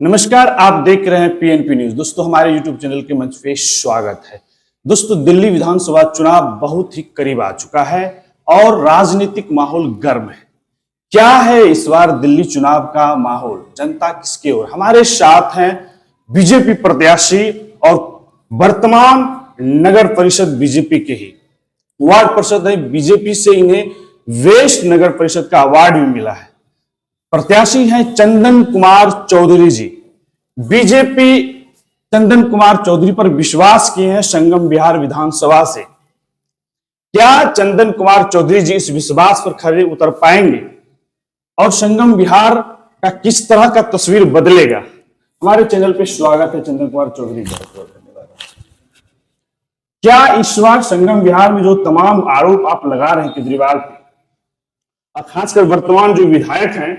नमस्कार, आप देख रहे हैं पीएनपी न्यूज। दोस्तों, हमारे यूट्यूब चैनल के मंच पे स्वागत है। दोस्तों, दिल्ली विधानसभा चुनाव बहुत ही करीब आ चुका है और राजनीतिक माहौल गर्म है। क्या है इस बार दिल्ली चुनाव का माहौल, जनता किसके ओर? हमारे साथ हैं बीजेपी प्रत्याशी और वर्तमान नगर परिषद बीजेपी के ही वार्ड पार्षद है। बीजेपी से इन्हें वेस्ट नगर परिषद का अवार्ड भी मिला है। प्रत्याशी हैं चंदन कुमार चौधरी जी। बीजेपी चंदन कुमार चौधरी पर विश्वास किए हैं संगम बिहार विधानसभा से। क्या चंदन कुमार चौधरी जी इस विश्वास पर खरे उतर पाएंगे और संगम बिहार का किस तरह का तस्वीर बदलेगा? हमारे चैनल पे स्वागत है चंदन कुमार चौधरी जी। क्या इस बार संगम बिहार में जो तमाम आरोप आप लगा रहे हैं केजरीवाल पे और खासकर वर्तमान जो विधायक हैं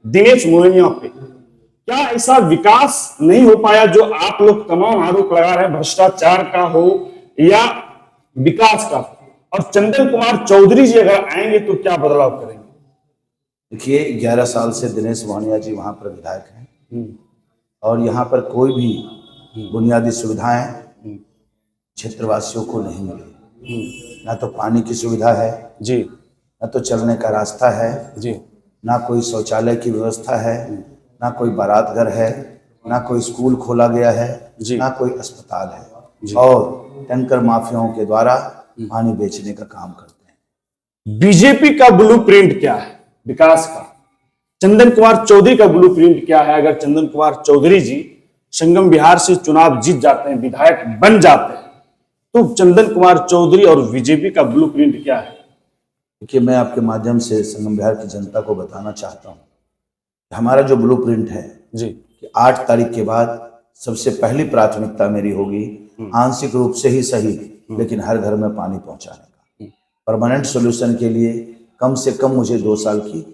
दिनेश मोहनिया पे, क्या ऐसा विकास नहीं हो पाया जो आप लोग तमाम आरोप लगा रहे हैं, भ्रष्टाचार का हो या विकास का? और चंदन कुमार चौधरी जी अगर आएंगे तो क्या बदलाव करेंगे? देखिए, 11 साल से दिनेश मोहनिया जी वहां पर विधायक हैं और यहाँ पर कोई भी बुनियादी सुविधाएं क्षेत्रवासियों को नहीं मिली। ना तो पानी की सुविधा है जी, ना तो चलने का रास्ता है जी, ना कोई शौचालय की व्यवस्था है, ना कोई बारात घर है, ना कोई स्कूल खोला गया है, ना कोई अस्पताल है और टैंकर माफियाओं के द्वारा पानी बेचने का काम करते हैं। बीजेपी का ब्लूप्रिंट क्या है विकास का? चंदन कुमार चौधरी का ब्लूप्रिंट क्या है? अगर चंदन कुमार चौधरी जी संगम बिहार से चुनाव जीत जाते हैं, विधायक बन जाते हैं, तो चंदन कुमार चौधरी और बीजेपी का ब्लूप्रिंट क्या है? देखिए, मैं आपके माध्यम से संगम बिहार की जनता को बताना चाहता हूँ, हमारा जो ब्लूप्रिंट है जी, कि 8 तारीख के बाद सबसे पहली प्राथमिकता मेरी होगी आंशिक रूप से ही सही लेकिन हर घर में पानी पहुंचाने का। परमानेंट सॉल्यूशन के लिए कम से कम मुझे 2 साल की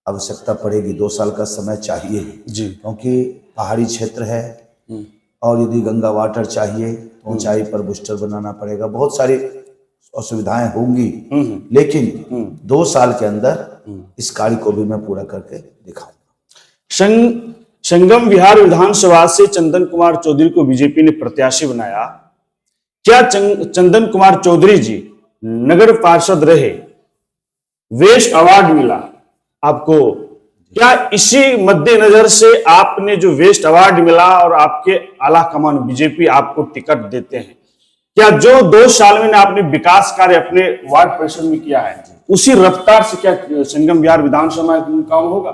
आवश्यकता पड़ेगी, 2 साल का समय चाहिए जी, क्योंकि पहाड़ी क्षेत्र है और यदि गंगा वाटर चाहिए तो ऊंचाई पर बूस्टर बनाना पड़ेगा, बहुत सारी असुविधाएं होंगी, लेकिन 2 साल के अंदर इस कार्य को भी मैं पूरा करके दिखाऊंगा। संगम बिहार विधानसभा से चंदन कुमार चौधरी को बीजेपी ने प्रत्याशी बनाया। क्या चंदन कुमार चौधरी जी नगर पार्षद रहे, वेस्ट अवार्ड मिला आपको, क्या इसी मद्देनजर से आपने जो वेस्ट अवार्ड मिला और आपके आला कमान बीजेपी आपको टिकट देते हैं, क्या जो 2 साल में आपने विकास कार्य अपने वार्ड परिषद में किया है उसी रफ्तार से क्या संगम बिहार विधानसभा में काम होगा?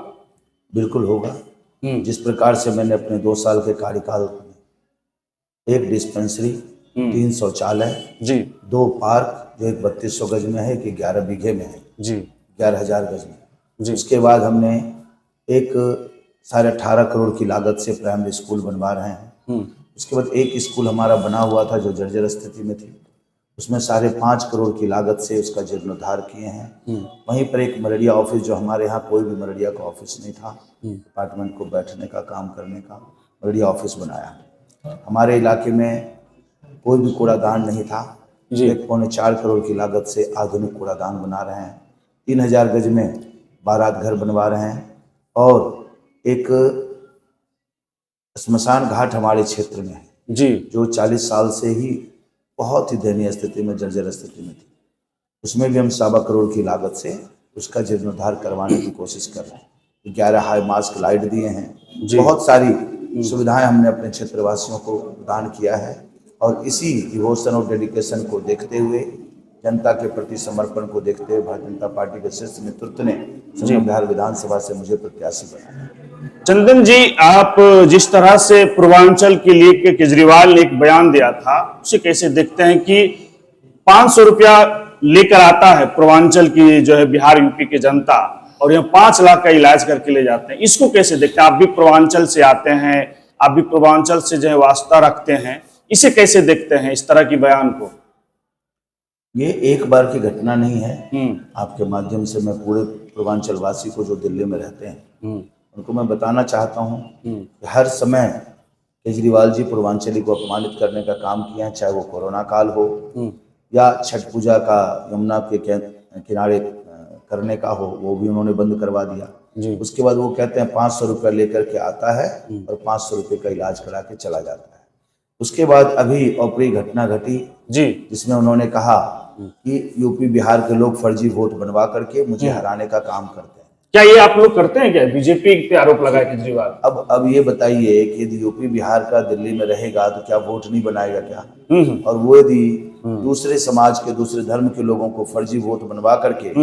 बिल्कुल होगा। जिस प्रकार से मैंने अपने 2 साल के कार्यकाल में 1 डिस्पेंसरी, 3 शौचालय जी, 2 पार्क जो एक 3200 गज में है, एक 11 बीघे में है जी, 11,000 गज में जी। उसके बाद हमने एक 18.5 करोड़ की लागत से प्राइमरी स्कूल बनवा रहे हैं। उसके बाद एक स्कूल हमारा बना हुआ था जो जर्जर स्थिति में थी, उसमें 5.5 करोड़ की लागत से उसका जीर्णोद्धार किए हैं। वहीं पर एक मरड़िया ऑफिस, जो हमारे यहाँ कोई भी मरड़िया का ऑफिस नहीं था, डिपार्टमेंट को बैठने का काम करने का, मरड़िया ऑफिस बनाया। हमारे इलाके में कोई भी कूड़ादान नहीं था, 1.4 करोड़ की लागत से आधुनिक कूड़ादान बना रहे हैं। 3000 गज में बारात घर बनवा रहे हैं और एक स्मशान घाट हमारे क्षेत्र में है जी, जो 40 साल से ही बहुत ही दयनीय स्थिति में, जर्जर स्थिति में थी। उसमें भी हम 1.25 करोड़ की लागत से उसका जीर्णोद्धार करवाने की कोशिश कर रहे हैं। 11 हाई मास्क लाइट दिए हैं, बहुत सारी सुविधाएं हमने अपने क्षेत्रवासियों को प्रदान किया है और इसी डिवोशन और डेडिकेशन को देखते हुए, जनता के प्रति समर्पण को देखते हुए भारतीय जनता पार्टी के शीर्ष नेतृत्व ने संगम बिहार विधानसभा से मुझे प्रत्याशी बनाया। चंदन जी, आप जिस तरह से पूर्वांचल के लिए केजरीवाल ने एक बयान दिया था, उसे कैसे देखते हैं कि 500 रुपया लेकर आता है पूर्वांचल की जो है बिहार यूपी की जनता और यहाँ 5 लाख का इलाज करके ले जाते हैं, इसको कैसे देखते हैं? आप भी पूर्वांचल से आते हैं, आप भी पूर्वांचल से जो है वास्ता रखते हैं, इसे कैसे देखते हैं इस तरह की बयान को? ये एक बार की घटना नहीं है। आपके माध्यम से मैं पूरे पूर्वांचल वासी को जो दिल्ली में रहते हैं उनको मैं बताना चाहता हूँ कि हर समय केजरीवाल जी पूर्वांचली को अपमानित करने का काम किया है, चाहे वो कोरोना काल हो या छठ पूजा का यमुना के किनारे करने का हो, वो भी उन्होंने बंद करवा दिया। जी। उसके बाद वो कहते हैं 500 रुपया लेकर के आता है और 500 रुपये का इलाज करा के चला जाता है। उसके बाद अभी अप्रिय घटना घटी जी। जिसमें उन्होंने कहा कि यूपी बिहार के लोग फर्जी वोट बनवा करके मुझे हराने का काम करते हैं। क्या ये आप लोग करते हैं क्या? बीजेपी पे आरोप लगाया केजरीवाल। अब ये बताइए कि यदि यूपी बिहार का दिल्ली में रहेगा तो क्या वोट नहीं बनाएगा क्या? और वो यदि दूसरे समाज के दूसरे धर्म के लोगों को फर्जी वोट बनवा करके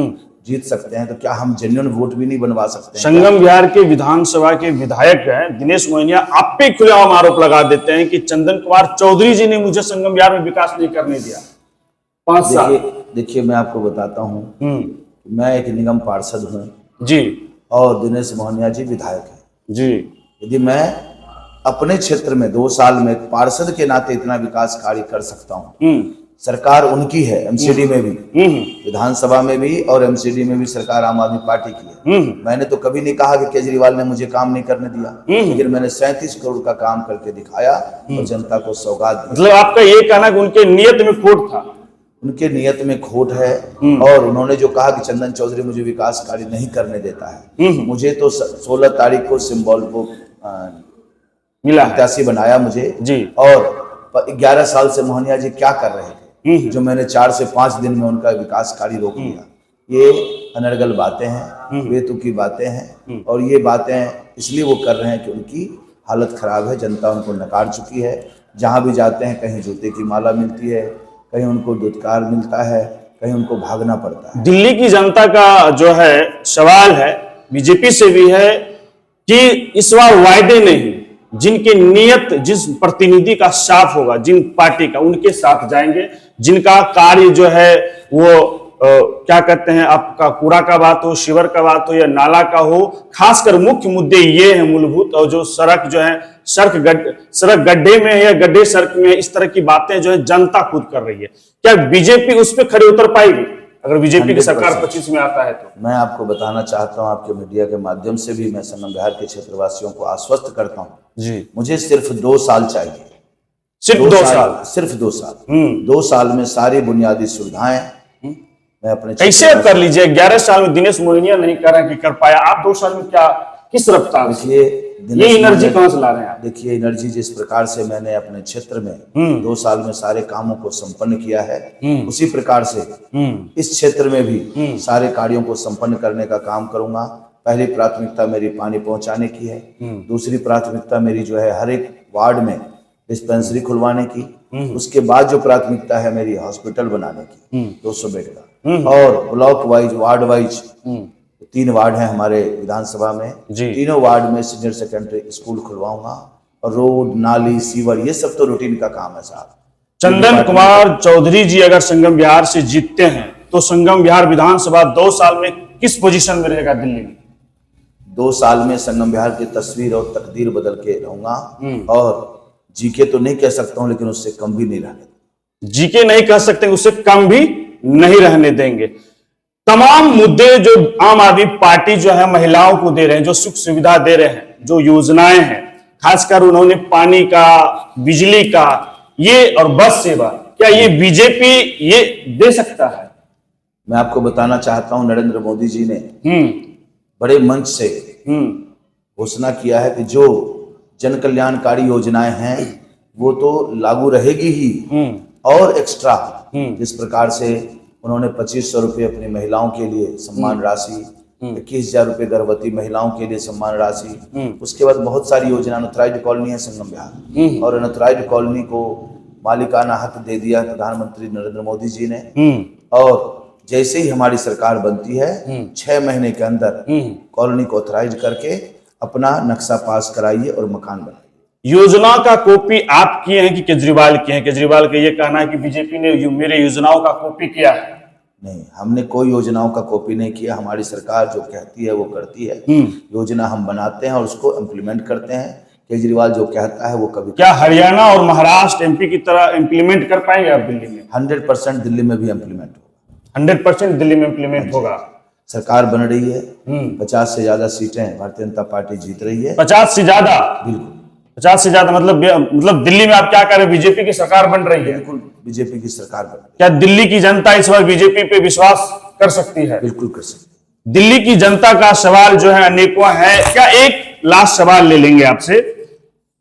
जीत सकते हैं तो क्या हम जेन्युइन वोट भी नहीं बनवा सकते हैं? संगम बिहार के विधानसभा के विधायक हैं दिनेश मोहनिया, आप पे खुलेआम आरोप लगा देते हैं कि चंदन कुमार चौधरी जी ने मुझे संगम बिहार में विकास नहीं करने दिया 5 साल। देखिए मैं आपको बताता हूँ, मैं एक निगम पार्षद हूँ जी, और दिनेश मोहनिया जी विधायक हैं जी। यदि मैं अपने क्षेत्र में 2 साल में एक पार्षद के नाते इतना विकास कार्य कर सकता हूँ, सरकार उनकी है, एमसीडी में भी, विधानसभा में भी और एमसीडी में भी सरकार आम आदमी पार्टी की है। मैंने तो कभी नहीं कहा कि केजरीवाल ने मुझे काम नहीं करने दिया, लेकिन मैंने 37 करोड़ का काम करके दिखाया और जनता को सौगात दी। मतलब आपका ये कहना कि उनके नियत में खोट था? उनके नियत में खोट है। और उन्होंने जो कहा कि चंदन चौधरी मुझे विकास कार्य नहीं करने देता है, मुझे तो 16 तारीख को सिंबल को मिला प्रत्याशी बनाया मुझे जी। और 11 साल से मोहनिया जी क्या कर रहे थे जो मैंने 4 से 5 दिन में उनका विकास कार्य रोक दिया? ये अनर्गल बातें हैं, बेतुकी बातें हैं, और ये बातें इसलिए वो कर रहे हैं कि उनकी हालत खराब है, जनता उनको नकार चुकी है। जहां भी जाते हैं कहीं जूते की माला मिलती है, कहीं उनको दुत्कार मिलता है, कहीं उनको भागना पड़ता है। दिल्ली की जनता का जो है सवाल है, बीजेपी से भी है, कि इस बार वायदे नहीं, जिनके नियत जिस प्रतिनिधि का साफ होगा, जिन पार्टी का, उनके साथ जाएंगे। जिनका कार्य जो है वो क्या कहते हैं, आपका कूड़ा का बात हो, शिवर का बात हो या नाला का हो, खासकर मुख्य मुद्दे ये हैं मूलभूत। और जो सड़क जो है, सड़क गड्ढे में है या गड्ढे सड़क में है, इस तरह की बातें जो है जनता खुद कर रही है। क्या बीजेपी उस पर खड़े उतर पाएगी अगर बीजेपी की सरकार 25 में आता है तो? मैं आपको बताना चाहता हूं, आपके मीडिया के माध्यम से भी मैं संगम बिहार के क्षेत्रवासियों को आश्वस्त करता हूं जी, मुझे सिर्फ 2 साल चाहिए। सिर्फ 2 साल? सिर्फ 2 साल। 2 साल में सारी बुनियादी सुविधाएं मैं अपने कैसे आप कर लीजिए? 11 साल में दिनेश मोहनिया नहीं कर रहे कि कर पाया, आप 2 साल में क्या, किस रफ्तार से? ये एनर्जी कहां से ला रहे हैं आप? देखिए एनर्जी जिस प्रकार से मैंने अपने क्षेत्र में 2 साल में सारे कामों को संपन्न किया है, उसी प्रकार से इस क्षेत्र में भी सारे कार्यों को संपन्न करने का काम करूंगा। पहली प्राथमिकता मेरी पानी पहुंचाने की है। दूसरी प्राथमिकता मेरी जो है हर एक वार्ड में डिस्पेंसरी खुलवाने की। उसके बाद जो प्राथमिकता है मेरी हॉस्पिटल बनाने की 200 बेड का, और block wise, ward wise 3 ward हैं हमारे विधानसभा में, तीनों वार्ड में सीनियर सेकेंडरी स्कूल खुलवाऊंगा। और रोड, नाली, सीवर, ये सब तो रूटीन का काम है साहब। चंदन कुमार चौधरी जी अगर संगम बिहार से जीतते हैं तो संगम बिहार विधानसभा 2 साल में किस पोजीशन में रहेगा दिल्ली में? 2 साल में संगम बिहार की तस्वीर और तकदीर बदल के रहूंगा। और जीके तो नहीं कह सकता हूं, लेकिन उससे कम भी नहीं रहने देंगे। जीके नहीं कह सकते, उससे कम भी नहीं रहने देंगे। तमाम मुद्दे जो आम आदमी पार्टी जो है महिलाओं को दे रहे हैं, जो सुख सुविधा दे रहे हैं, जो योजनाएं हैं, खासकर उन्होंने पानी का, बिजली का, ये और बस सेवा, क्या ये बीजेपी ये दे सकता है? मैं आपको बताना चाहता हूं, नरेंद्र मोदी जी ने बड़े मंच से घोषणा किया है कि जो जन कल्याणकारी योजनाएं हैं वो तो लागू रहेगी ही, और एक्स्ट्रा जिस प्रकार से उन्होंने 2500 रुपये अपनी महिलाओं के लिए सम्मान राशि, 21,000 रुपये गर्भवती महिलाओं के लिए सम्मान राशि, उसके बाद बहुत सारी योजना। अनथराइज्ड कॉलोनी है संगम बिहार, और अनथराइज्ड कॉलोनी को मालिकाना हक दे दिया प्रधानमंत्री नरेंद्र मोदी जी ने। और जैसे ही हमारी सरकार बनती है 6 महीने के अंदर कॉलोनी को ऑथराइज करके अपना नक्शा पास कराइए और मकान बनाइए। योजना का कॉपी आप किए हैं कि केजरीवाल किए हैं? केजरीवाल का ये कहना है कि बीजेपी ने मेरे योजनाओं का कॉपी किया है। नहीं, हमने कोई योजनाओं का कॉपी नहीं किया। हमारी सरकार जो कहती है वो करती है। योजना हम बनाते हैं और उसको इम्प्लीमेंट करते हैं। केजरीवाल जो कहता है वो कभी। क्या हरियाणा और महाराष्ट्र, एमपी की तरह इम्प्लीमेंट कर पाएंगे आप दिल्ली में? 100% दिल्ली में भी इम्प्लीमेंट होगा। 100% दिल्ली में इम्प्लीमेंट होगा। सरकार बन रही है, 50 से ज्यादा सीटें भारतीय जनता पार्टी जीत रही है। 50 से ज्यादा? बिल्कुल 50 से ज्यादा। मतलब दिल्ली में आप क्या कह रहे हैं, बीजेपी की सरकार बन रही है? बिल्कुल बीजेपी की सरकार बन रही है। क्या दिल्ली की जनता इस बार बीजेपी पे विश्वास कर सकती है? बिल्कुल कर सकती दिल्ली की जनता का सवाल जो है अनेकों है। क्या एक लास्ट सवाल ले लेंगे आपसे,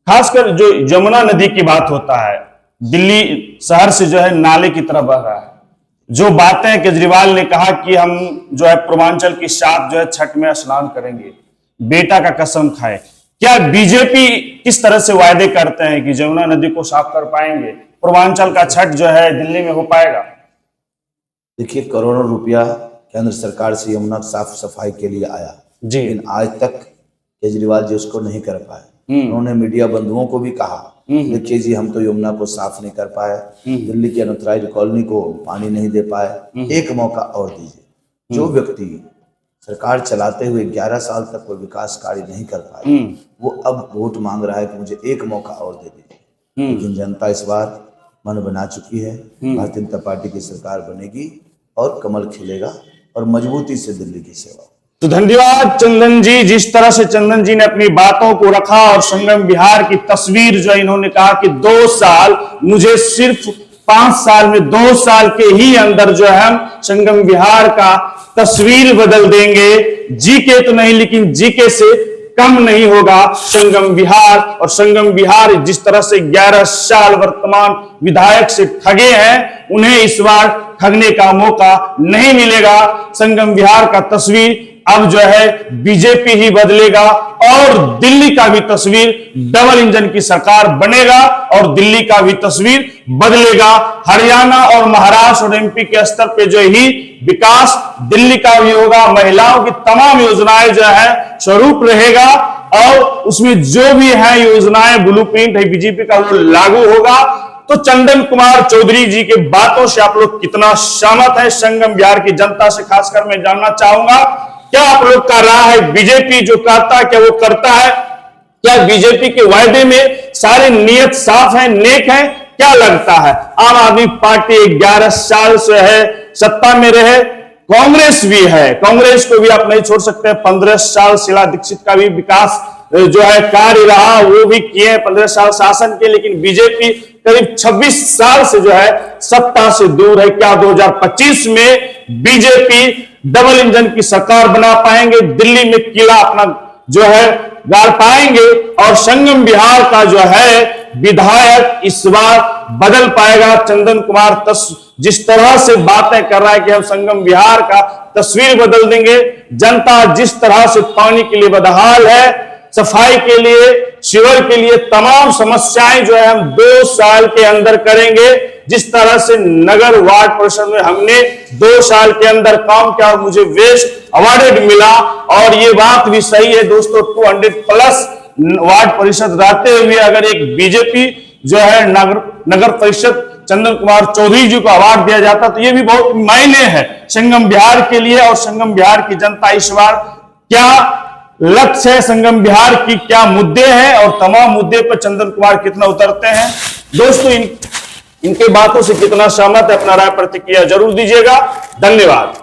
खासकर जो यमुना नदी की बात होता है, दिल्ली शहर से जो है नाले की तरफ बह रहा है। जो बातें केजरीवाल ने कहा कि हम जो है पूर्वांचल की साथ जो है छठ में स्नान करेंगे, बेटा का कसम खाए, क्या बीजेपी किस तरह से वायदे करते हैं कि यमुना नदी को साफ कर पाएंगे, पूर्वांचल का छठ जो है दिल्ली में हो पाएगा? देखिए, करोड़ों रुपया केंद्र सरकार से यमुना साफ सफाई के लिए आया जी, लेकिन आज तक केजरीवाल जी उसको नहीं कर पाए। उन्होंने मीडिया बंधुओं को भी कहा, देखिए जी हम तो यमुना को साफ नहीं कर पाए, दिल्ली के अनथराइज्ड कॉलोनी को पानी नहीं दे पाए, एक मौका और दीजिए। जो व्यक्ति सरकार चलाते हुए 11 साल तक कोई विकास कार्य नहीं कर पाए, वो अब वोट मांग रहा है कि मुझे एक मौका और दे दीजिए। लेकिन जनता इस बार मन बना चुकी है, भारतीय जनता पार्टी की सरकार बनेगी और कमल खिलेगा और मजबूती से दिल्ली की सेवा। तो धन्यवाद चंदन जी, जिस तरह से चंदन जी ने अपनी बातों को रखा और संगम विहार की तस्वीर जो इन्होंने कहा कि 2 साल, मुझे सिर्फ 5 साल में 2 साल के ही अंदर जो है हम संगम विहार का तस्वीर बदल देंगे। जीके तो नहीं लेकिन जीके से कम नहीं होगा संगम विहार। और संगम विहार जिस तरह से 11 साल वर्तमान विधायक से ठगे हैं, उन्हें इस बार ठगने का मौका नहीं मिलेगा। संगम विहार का तस्वीर अब जो है बीजेपी ही बदलेगा और दिल्ली का भी तस्वीर डबल इंजन की सरकार बनेगा और दिल्ली का भी तस्वीर बदलेगा। हरियाणा और महाराष्ट्र और एमपी के स्तर पे जो ही विकास दिल्ली का भी होगा। महिलाओं की तमाम योजनाएं जो है स्वरूप रहेगा और उसमें जो भी है योजनाएं ब्लूप्रिंट है बीजेपी का, वो लागू होगा। तो चंदन कुमार चौधरी जी के बातों से आप लोग कितना सहमत है संगम विहार की जनता से खासकर मैं जानना चाहूंगा। क्या आप लोग का राय है, बीजेपी जो कहता है क्या वो करता है? क्या बीजेपी के वायदे में सारे नियत साफ है, नेक है? क्या लगता है? आम आदमी पार्टी 11 साल से है सत्ता में रहे, कांग्रेस भी है, कांग्रेस को भी आप नहीं छोड़ सकते। 15 साल शीला दीक्षित का भी विकास जो है कार्य रहा, वो भी किए 15 साल शासन के। लेकिन बीजेपी करीब 26 साल से जो है सत्ता से दूर है। क्या 2025 में बीजेपी डबल इंजन की सरकार बना पाएंगे, दिल्ली में किला अपना जो है गाड़ पाएंगे और संगम विहार का जो है विधायक इस बार बदल पाएगा? चंदन कुमार जिस तरह से बातें कर रहा है कि हम संगम विहार का तस्वीर बदल देंगे, जनता जिस तरह से पानी के लिए बदहाल है, सफाई के लिए, सीवर के लिए, तमाम समस्याएं जो है हम 2 साल के अंदर करेंगे। जिस तरह से नगर वार्ड परिषद में हमने 2 साल के अंदर काम किया और मुझे बेस्ट अवार्ड मिला। और ये बात भी सही है दोस्तों, 200+ वार्ड परिषद रहते हुए अगर एक बीजेपी जो है नगर परिषद चंदन कुमार चौधरी जी को अवार्ड दिया जाता तो ये भी बहुत मायने है संगम विहार के लिए। और संगम विहार की जनता इस बार क्या लक्ष्य है, संगम विहार की क्या मुद्दे हैं और तमाम मुद्दे पर चंदन कुमार कितना उतरते हैं? दोस्तों इनके बातों से कितना सहमत है, अपना राय प्रतिक्रिया जरूर दीजिएगा। धन्यवाद।